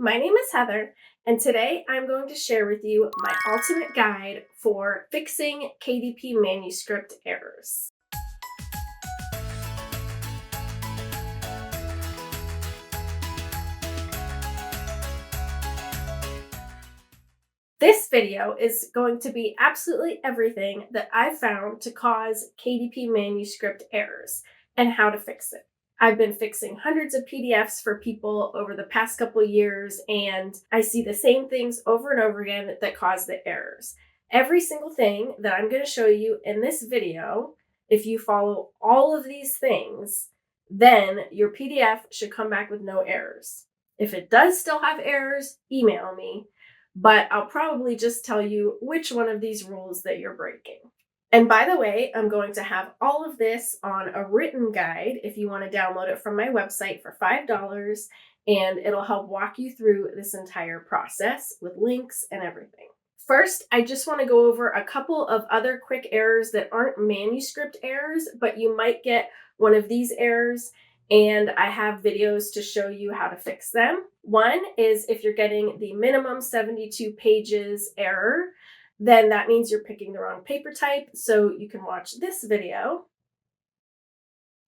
My name is Heather, and today I'm going to share with you my ultimate guide for fixing KDP manuscript errors. This video is going to be absolutely everything that I've found to cause KDP manuscript errors and how to fix it. I've been fixing hundreds of PDFs for people over the past couple of years, and I see the same things over and over again that cause the errors. Every single thing that I'm going to show you in this video, if you follow all of these things, then your PDF should come back with no errors. If it does still have errors, email me, but I'll probably just tell you which one of these rules that you're breaking. And by the way, I'm going to have all of this on a written guide if you want to download it from my website for $5, and it'll help walk you through this entire process with links and everything. First, I just want to go over a couple of other quick errors that aren't manuscript errors, but you might get one of these errors, and I have videos to show you how to fix them. One is if you're getting the minimum 72 pages error, then that means you're picking the wrong paper type, so you can watch this video.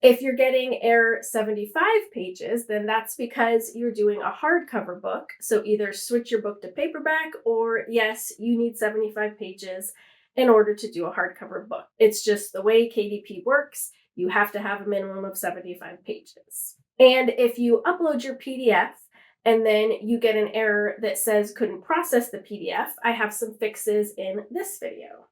If you're getting error 75 pages, then that's because you're doing a hardcover book. So either switch your book to paperback, or yes, you need 75 pages in order to do a hardcover book. It's just the way KDP works. You have to have a minimum of 75 pages. And if you upload your PDF and then you get an error that says couldn't process the PDF, I have some fixes in this video.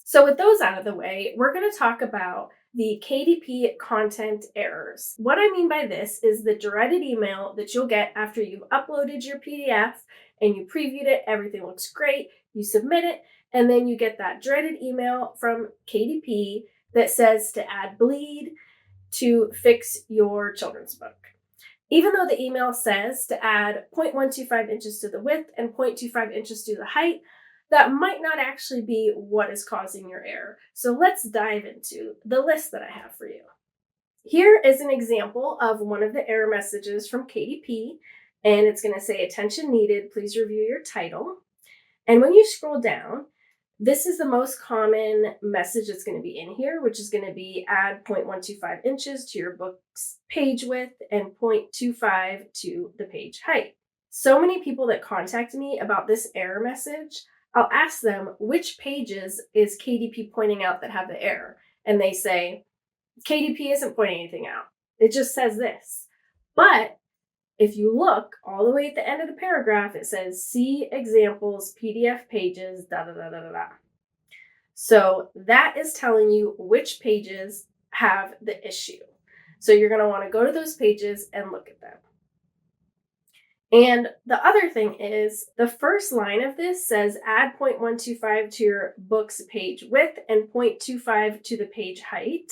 So with those out of the way, we're going to talk about the KDP content errors. What I mean by this is the dreaded email that you'll get after you've uploaded your PDF and you previewed it, everything looks great, you submit it, and then you get that dreaded email from KDP that says to add bleed to fix your children's book. Even though the email says to add 0.125 inches to the width and 0.25 inches to the height, that might not actually be what is causing your error. So let's dive into the list that I have for you. Here is an example of one of the error messages from KDP, and it's going to say attention needed, please review your title. And when you scroll down, this is the most common message that's going to be in here, which is going to be add 0.125 inches to your book's page width and 0.25 to the page height. So many people that contact me about this error message, I'll ask them which pages is KDP pointing out that have the error. And they say, KDP isn't pointing anything out. It just says this. But if you look all the way at the end of the paragraph, it says, see examples, PDF pages, da da da da da da. So that is telling you which pages have the issue. So you're going to want to go to those pages and look at them. And the other thing is, the first line of this says add 0.125 to your book's page width and 0.25 to the page height.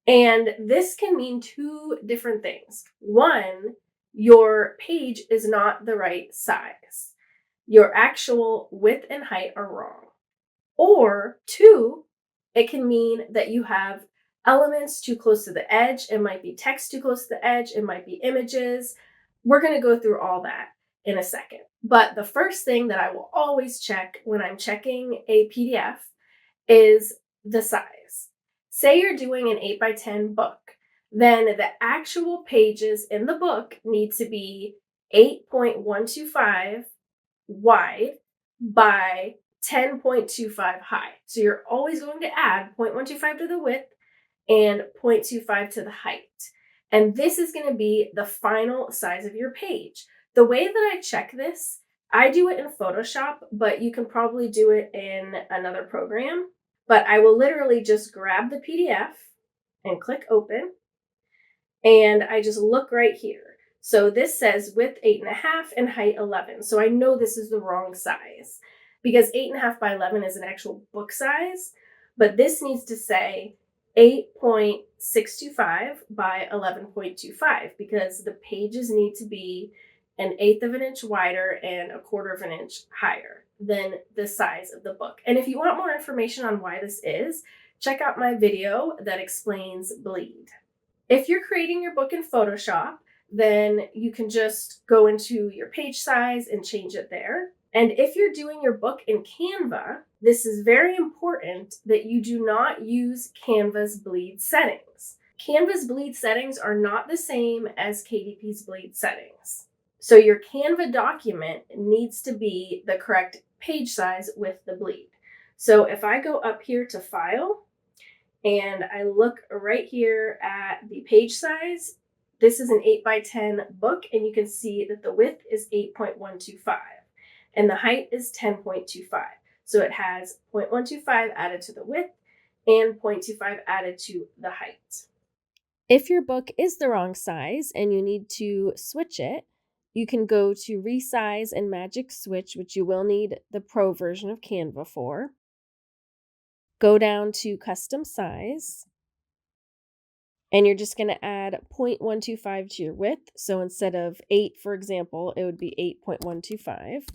And this can mean two different things. One, your page is not the right size. Your actual width and height are wrong. Or two, it can mean that you have elements too close to the edge. It might be text too close to the edge. It might be images. We're going to go through all that in a second. But the first thing that I will always check when I'm checking a PDF is the size. Say you're doing an 8x10 book. Then the actual pages in the book need to be 8.125 wide by 10.25 high. So you're always going to add 0.125 to the width and 0.25 to the height. And this is going to be the final size of your page. The way that I check this, I do it in Photoshop, but you can probably do it in another program. But I will literally just grab the PDF and click open. And I just look right here. So this says width 8.5 and height 11. So I know this is the wrong size because 8.5 by 11 is an actual book size, but this needs to say 8.625 by 11.25 because the pages need to be 1/8 of an inch wider and 1/4 of an inch higher than the size of the book. And if you want more information on why this is, check out my video that explains bleed. If you're creating your book in Photoshop, then you can just go into your page size and change it there. And if you're doing your book in Canva, this is very important that you do not use Canva's bleed settings. Canva's bleed settings are not the same as KDP's bleed settings. So your Canva document needs to be the correct page size with the bleed. So if I go up here to File and I look right here at the page size, this is an 8x10 book, and you can see that the width is 8.125 and the height is 10.25. So it has 0.125 added to the width and 0.25 added to the height. If your book is the wrong size and you need to switch it, you can go to Resize and Magic Switch, which you will need the Pro version of Canva for. Go down to Custom Size, and you're just going to add 0.125 to your width. So instead of 8, for example, it would be 8.125.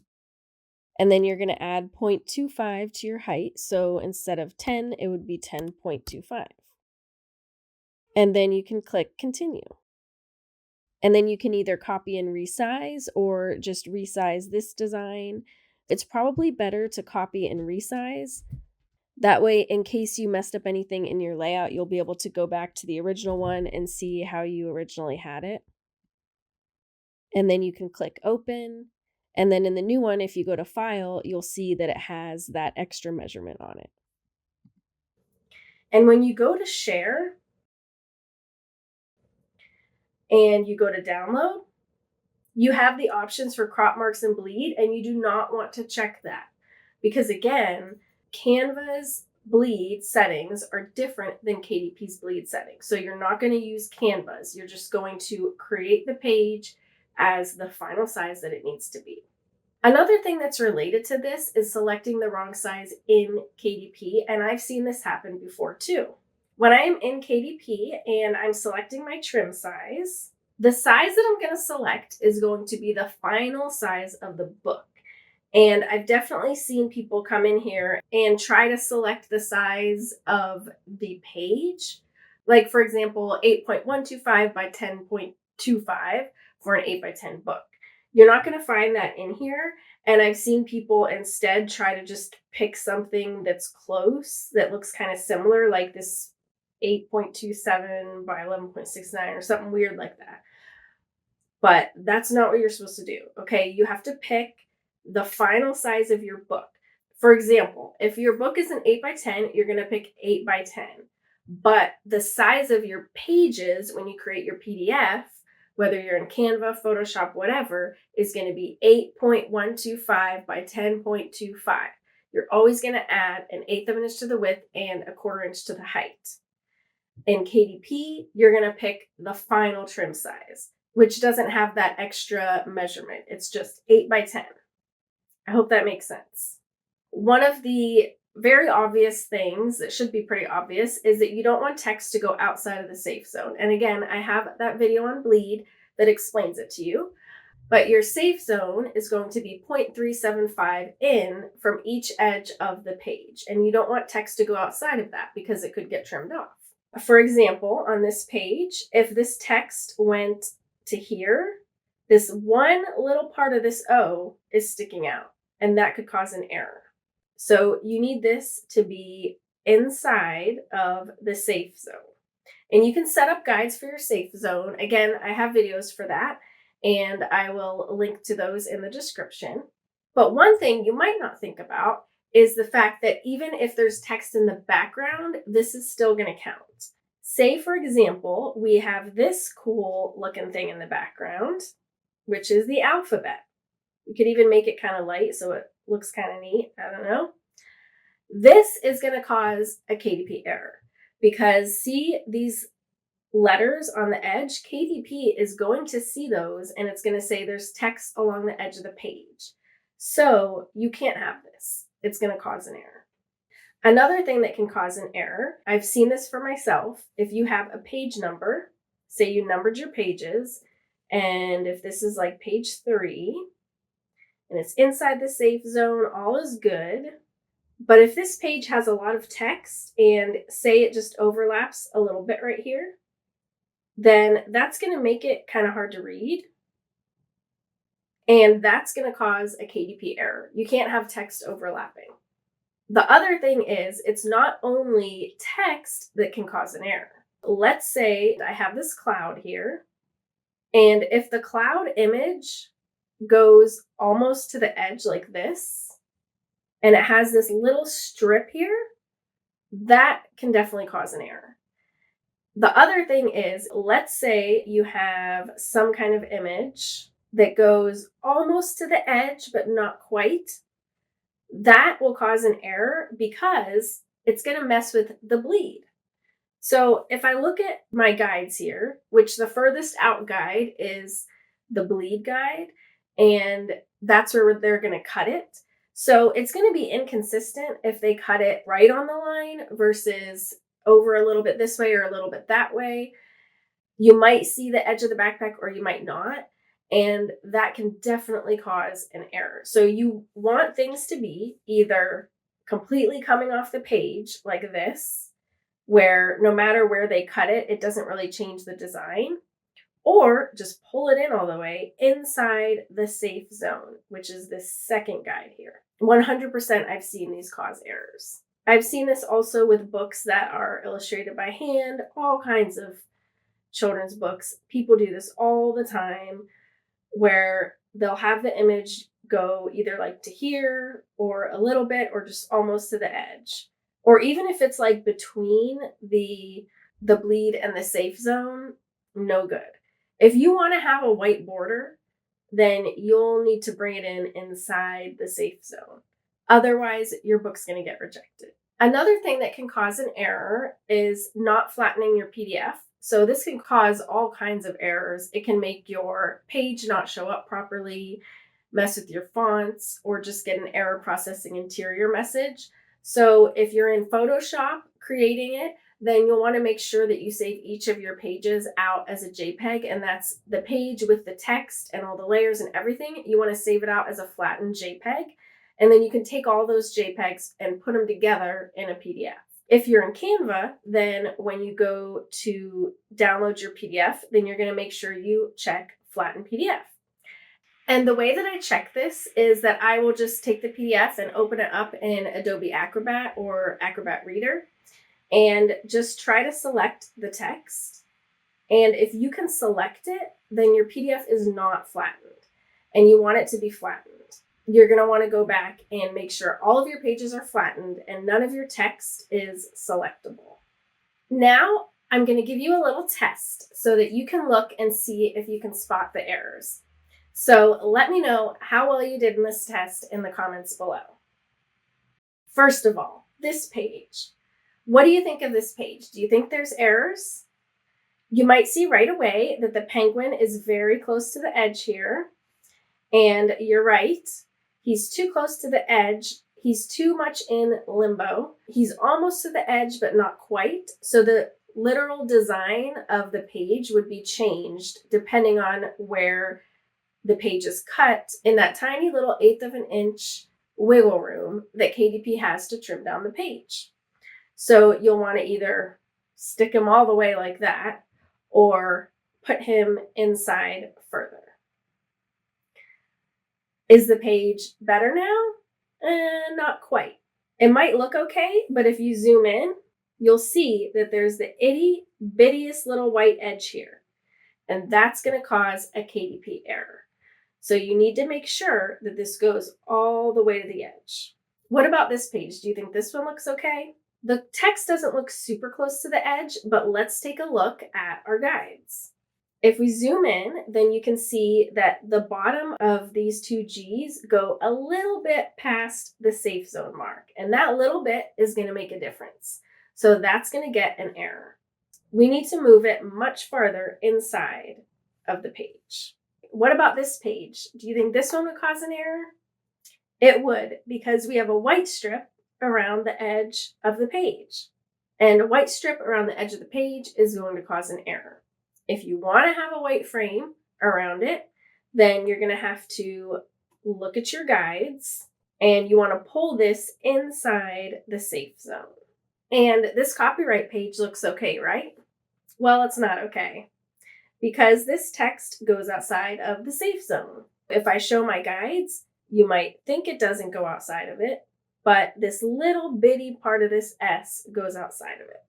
And then you're going to add 0.25 to your height. So instead of 10, it would be 10.25. And then you can click Continue. And then you can either copy and resize or just resize this design. It's probably better to copy and resize. That way, in case you messed up anything in your layout, you'll be able to go back to the original one and see how you originally had it. And then you can click Open. And then in the new one, if you go to File, you'll see that it has that extra measurement on it. And when you go to Share and you go to Download, you have the options for crop marks and bleed, and you do not want to check that. Because again, Canva's bleed settings are different than KDP's bleed settings. So you're not going to use Canva's. You're just going to create the page as the final size that it needs to be. Another thing that's related to this is selecting the wrong size in KDP, and I've seen this happen before too. When I am in KDP and I'm selecting my trim size, the size that I'm going to select is going to be the final size of the book. And I've definitely seen people come in here and try to select the size of the page. Like, for example, 8.125 by 10.25 for an 8x10 book. You're not going to find that in here. And I've seen people instead try to just pick something that's close, that looks kind of similar, like this 8.27 by 11.69 or something weird like that. But that's not what you're supposed to do, okay? You have to pick the final size of your book. For example, if your book is an 8x10, you're going to pick 8x10. But the size of your pages when you create your PDF, whether you're in Canva, Photoshop, whatever, is going to be 8.125 by 10.25. You're always going to add an 1/8 of an inch to the width and a 1/4 inch to the height. In KDP, you're going to pick the final trim size, which doesn't have that extra measurement. It's just 8x10. I hope that makes sense. One of the very obvious things that should be pretty obvious is that you don't want text to go outside of the safe zone. And again, I have that video on bleed that explains it to you. But your safe zone is going to be 0.375 in from each edge of the page. And you don't want text to go outside of that because it could get trimmed off. For example, on this page, if this text went to here, this one little part of this O is sticking out, and that could cause an error. So you need this to be inside of the safe zone. And you can set up guides for your safe zone. Again, I have videos for that, and I will link to those in the description. But one thing you might not think about is the fact that even if there's text in the background, this is still going to count. Say, for example, we have this cool looking thing in the background, which is the alphabet. You could even make it kind of light so it looks kind of neat. I don't know. This is going to cause a KDP error because see these letters on the edge? KDP is going to see those and it's going to say there's text along the edge of the page. So you can't have this. It's going to cause an error. Another thing that can cause an error, I've seen this for myself. If you have a page number, say you numbered your pages, and if this is like page 3, and it's inside the safe zone, all is good. But if this page has a lot of text and say it just overlaps a little bit right here, then that's going to make it kind of hard to read. And that's going to cause a KDP error. You can't have text overlapping. The other thing is, it's not only text that can cause an error. Let's say I have this cloud here, and if the cloud image goes almost to the edge like this, and it has this little strip here, that can definitely cause an error. The other thing is, let's say you have some kind of image that goes almost to the edge, but not quite. That will cause an error because it's going to mess with the bleed. So if I look at my guides here, which the furthest out guide is the bleed guide, and that's where they're going to cut it. So it's going to be inconsistent if they cut it right on the line versus over a little bit this way or a little bit that way. You might see the edge of the backpack or you might not, and that can definitely cause an error. So you want things to be either completely coming off the page like this, where no matter where they cut it, it doesn't really change the design, or just pull it in all the way inside the safe zone, which is this second guide here. 100% I've seen these cause errors. I've seen this also with books that are illustrated by hand, all kinds of children's books. People do this all the time where they'll have the image go either like to here or a little bit or just almost to the edge. Or even if it's like between the bleed and the safe zone, no good. If you want to have a white border, then you'll need to bring it in inside the safe zone. Otherwise, your book's going to get rejected. Another thing that can cause an error is not flattening your PDF. So this can cause all kinds of errors. It can make your page not show up properly, mess with your fonts, or just get an error processing interior message. So if you're in Photoshop creating it, then you'll want to make sure that you save each of your pages out as a JPEG, and that's the page with the text and all the layers and everything. You want to save it out as a flattened JPEG, and then you can take all those JPEGs and put them together in a PDF. If you're in Canva, then when you go to download your PDF, then you're going to make sure you check flatten PDF. And the way that I check this is that I will just take the PDF and open it up in Adobe Acrobat or Acrobat Reader and just try to select the text. And if you can select it, then your PDF is not flattened and you want it to be flattened. You're going to want to go back and make sure all of your pages are flattened and none of your text is selectable. Now, I'm going to give you a little test so that you can look and see if you can spot the errors. So let me know how well you did in this test in the comments below. First of all, this page. What do you think of this page? Do you think there's errors? You might see right away that the penguin is very close to the edge here. And you're right. He's too close to the edge. He's too much in limbo. He's almost to the edge, but not quite. So the literal design of the page would be changed depending on where the page is cut in that tiny little 1/8 of an inch wiggle room that KDP has to trim down the page. So you'll want to either stick him all the way like that or put him inside further. Is the page better now? Not quite. It might look okay, but if you zoom in, you'll see that there's the itty bittiest little white edge here. And that's going to cause a KDP error. So you need to make sure that this goes all the way to the edge. What about this page? Do you think this one looks okay? The text doesn't look super close to the edge, but let's take a look at our guides. If we zoom in, then you can see that the bottom of these two G's go a little bit past the safe zone mark, and that little bit is going to make a difference. So that's going to get an error. We need to move it much farther inside of the page. What about this page? Do you think this one would cause an error? It would, because we have a white strip around the edge of the page. And a white strip around the edge of the page is going to cause an error. If you want to have a white frame around it, then you're going to have to look at your guides and you want to pull this inside the safe zone. And this copyright page looks okay, right? Well, it's not okay. because this text goes outside of the safe zone. If I show my guides, you might think it doesn't go outside of it, but this little bitty part of this S goes outside of it.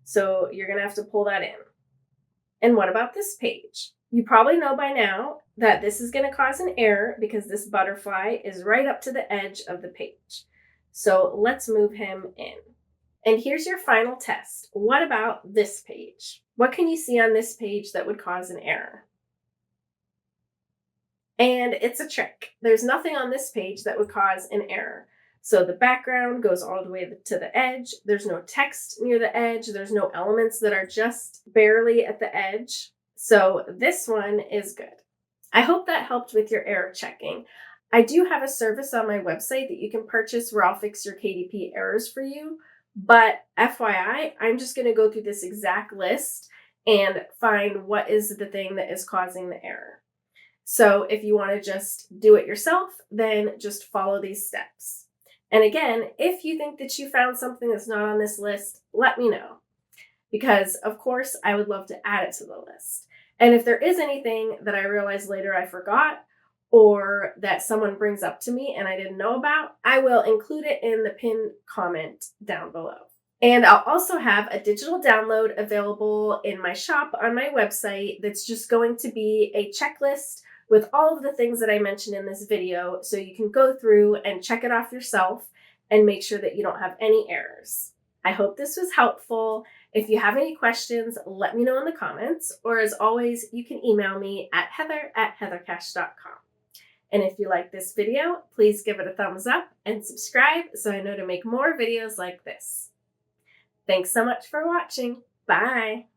So you're going to have to pull that in. And what about this page? You probably know by now that this is going to cause an error because this butterfly is right up to the edge of the page. So let's move him in. And here's your final test. What about this page? What can you see on this page that would cause an error? And it's a trick. There's nothing on this page that would cause an error. So the background goes all the way to the edge. There's no text near the edge. There's no elements that are just barely at the edge. So this one is good. I hope that helped with your error checking. I do have a service on my website that you can purchase where I'll fix your KDP errors for you. But FYI, I'm just going to go through this exact list and find what is the thing that is causing the error. So if you want to just do it yourself, then just follow these steps. And again, if you think that you found something that's not on this list, let me know. Because of course, I would love to add it to the list. And if there is anything that I realize later I forgot, or that someone brings up to me and I didn't know about, I will include it in the pinned comment down below. And I'll also have a digital download available in my shop on my website that's just going to be a checklist with all of the things that I mentioned in this video, so you can go through and check it off yourself and make sure that you don't have any errors. I hope this was helpful. If you have any questions, let me know in the comments, or as always, you can email me at heather@heathercash.com. And if you like this video, please give it a thumbs up and subscribe so I know to make more videos like this. Thanks so much for watching. Bye.